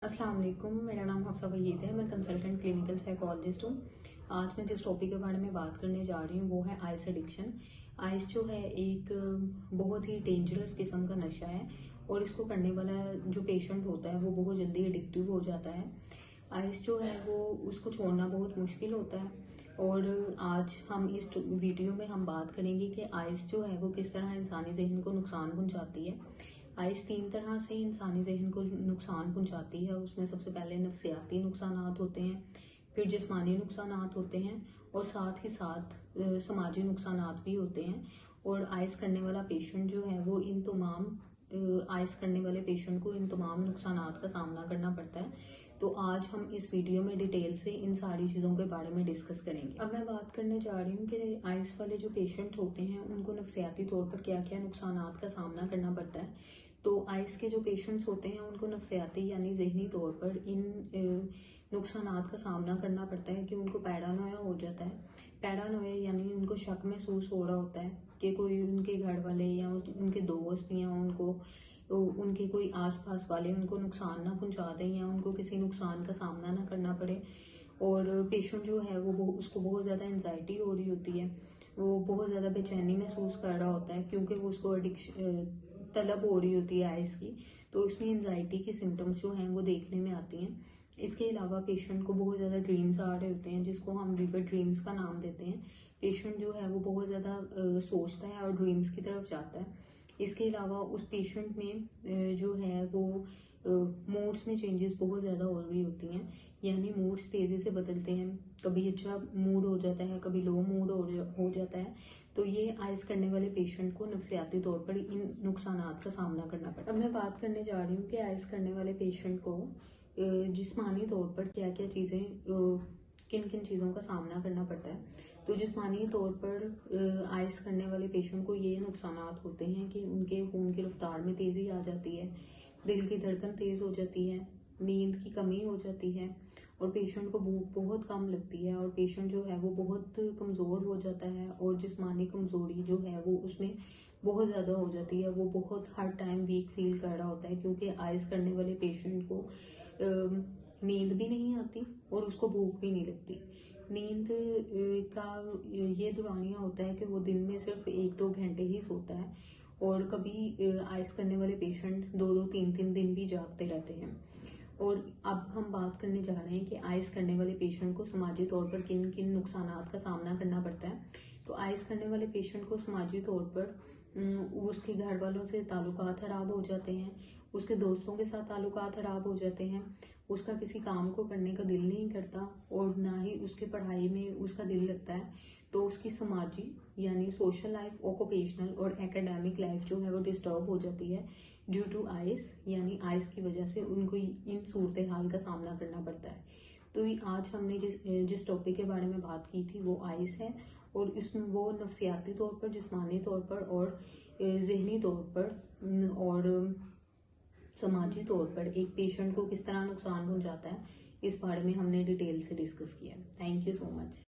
अस्सलाम वालेकुम, मेरा नाम हफ्सा वहीद है। मैं कंसल्टेंट क्लिनिकल साइकोलॉजिस्ट हूँ। आज मैं जिस टॉपिक के बारे में बात करने जा रही हूँ वो है आइस एडिक्शन। आइस जो है एक बहुत ही डेंजरस किस्म का नशा है और इसको करने वाला जो पेशेंट होता है वो बहुत जल्दी एडिक्टिव हो जाता है। आइस जो है वो उसको छोड़ना बहुत मुश्किल होता है और आज हम इस वीडियो में हम बात करेंगे कि आइस जो है वो किस तरह इंसानी ज़हन को नुकसान पहुँचाती है। आइस 3 तरह से इंसानी ज़हन को नुकसान पहुंचाती है। उसमें सबसे पहले नफ्सियाती नुकसानात होते हैं, फिर जिस्मानी नुकसानात होते हैं और साथ ही साथ समाजी नुकसानात भी होते हैं। और आइस करने वाला पेशेंट जो है वो इन तमाम आइस करने वाले पेशेंट को इन तमाम नुकसानात का सामना करना पड़ता है। तो आज हम इस वीडियो में डिटेल से इन सारी चीज़ों के बारे में डिस्कस करेंगे। अब मैं बात करने जा रही हूँ कि आइस वाले जो पेशेंट होते हैं उनको नफ्सियाती तौर पर क्या क्या नुकसानात का सामना करना पड़ता है। तो आइस के जो पेशेंट्स होते हैं उनको नफ्सियाती यानी ज़हनी तौर पर इन नुकसानात का सामना करना पड़ता है कि उनको पैरानोया हो जाता है। पैरानोया यानी उनको शक महसूस हो रहा होता है कि कोई उनके घर वाले या उनके दोस्त या उनके कोई आसपास वाले उनको नुकसान ना पहुंचा दें या उनको किसी नुकसान का सामना ना करना पड़े। और पेशेंट जो है वो उसको बहुत ज़्यादा एंजाइटी हो रही होती है, वो बहुत ज़्यादा बेचैनी महसूस कर रहा होता है क्योंकि वो उसको तलब हो रही होती है आइस की। तो इसमें एंजाइटी के सिम्टम्स जो हैं वो देखने में आती हैं। इसके अलावा पेशेंट को बहुत ज़्यादा ड्रीम्स आ रहे होते हैं जिसको हम विविड ड्रीम्स का नाम देते हैं। पेशेंट जो है वो बहुत ज़्यादा सोचता है और ड्रीम्स की तरफ जाता है। इसके अलावा उस पेशेंट में जो है वो मूड्स में चेंजेस बहुत ज़्यादा हो रही होती हैं, यानी मूड्स तेज़ी से बदलते हैं। कभी अच्छा मूड हो जाता है, कभी लो मूड हो जाता है। तो ये आइस करने वाले पेशेंट को नफ्सियाती तौर पर इन नुकसानात का सामना करना पड़ता है। अब मैं बात करने जा रही हूँ कि आइस करने वाले पेशेंट को जिस्मानी तौर पर क्या क्या चीज़ें किन किन चीज़ों का सामना करना पड़ता है। तो जिस्मानी तौर पर आइस करने वाले पेशेंट को ये नुकसानात होते हैं कि उनके खून की रफ्तार में तेज़ी आ जाती है, दिल की धड़कन तेज़ हो जाती है, नींद की कमी हो जाती है और पेशेंट को भूख बहुत कम लगती है और पेशेंट जो है वो बहुत कमज़ोर हो जाता है और जिस्मानी कमज़ोरी जो है वो उसमें बहुत ज़्यादा हो जाती है। वो बहुत हर टाइम वीक फील कर रहा होता है क्योंकि आइस करने वाले पेशेंट को नींद भी नहीं आती और उसको भूख भी नहीं लगती। नींद का ये दौरानिया होता है कि वो दिन में सिर्फ 1-2 घंटे ही सोता है और कभी आइस करने वाले पेशेंट 2-2, 3-3 दिन भी जागते रहते हैं। और अब हम बात करने जा रहे हैं कि आइस करने वाले पेशेंट को समाजी तौर पर किन किन नुकसानात का सामना करना पड़ता है। तो आइस करने वाले पेशेंट को समाजी तौर पर उसके घर वालों से ताल्लुकात खराब हो जाते हैं, उसके दोस्तों के साथ ताल्लुकात खराब हो जाते हैं, उसका किसी काम को करने का दिल नहीं करता और ना ही उसके पढ़ाई में उसका दिल लगता है। तो उसकी समाजी यानी सोशल लाइफ, ऑक्यूपेशनल और एकेडमिक लाइफ जो है वो डिस्टर्ब हो जाती है ड्यू टू आइस, यानी आइस की वजह से उनको इन सूरत हाल का सामना करना पड़ता है। तो आज हमने जिस टॉपिक के बारे में बात की थी वो आइस है और इसमें वो नफ्सियाती तौर पर, जिस्मानी तौर पर और ज़हनी तौर पर और समाजी तौर पर एक पेशेंट को किस तरह नुकसान पहुंचाता है, इस बारे में हमने डिटेल से डिस्कस किया। Thank you so much.